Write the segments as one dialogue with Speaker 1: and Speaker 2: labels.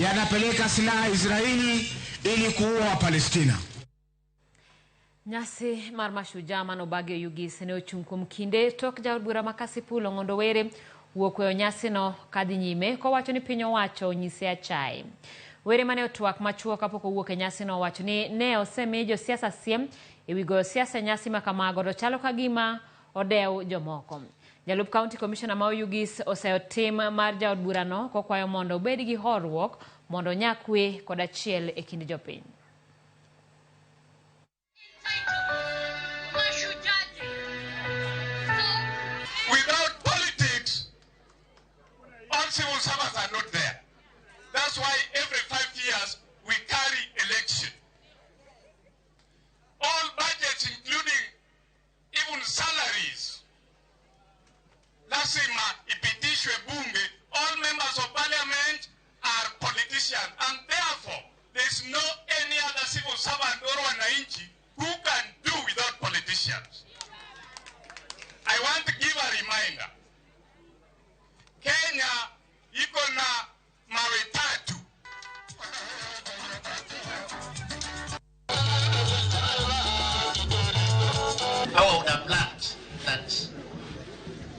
Speaker 1: yanapeleka silaha Israeli ili kuua Palestina.
Speaker 2: Nyasi mar Mashujaa manobagi Oyugis ne ochung' kuom kinde tok jaod bura ma Kasipul Ong'ondo Were wuok weyo nyasi no kadhi nyime kowacho ni piny owacho onyise achai. Were mane otwak machuo kapok owuok e nyasi no wacho ni ne osemi josiasa siem ewi goyo siasa nyasi ma kamago to chalo kagima odew jomoko. Jalup County Commissioner ma Oyugis oseyo tim mar jaod bura no kokwayo mondo obed gi horuok mondo nyakwe kod achiel e kind jopiny.
Speaker 3: Without politics, all civil servants are not there. That's why every 5 years we carry election. All budgets, including even salaries, lazima ipitishwe bunge. All members of parliament are politicians, and therefore there is no any other civil servant or wananchi who can do without politicians. I want to give a reminder. Kenya iko na mawe tatu.
Speaker 4: I would have loved that,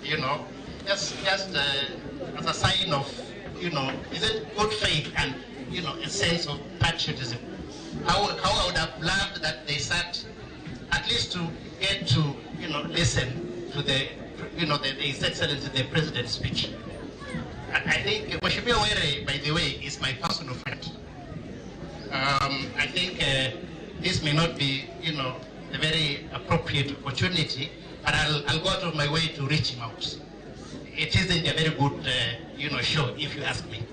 Speaker 4: you know, just as a sign of, you know, is it good faith and, you know, a sense of patriotism. How I would have loved that they sat at least to get to, you know, listen to the, you know, His Excellency the President's speech. I think Mashujaa Were, by the way, is my personal friend. I think this may not be, you know, a very appropriate opportunity, but I'll go out of my way to reach him out. It isn't a very good, you know, show, if you ask me.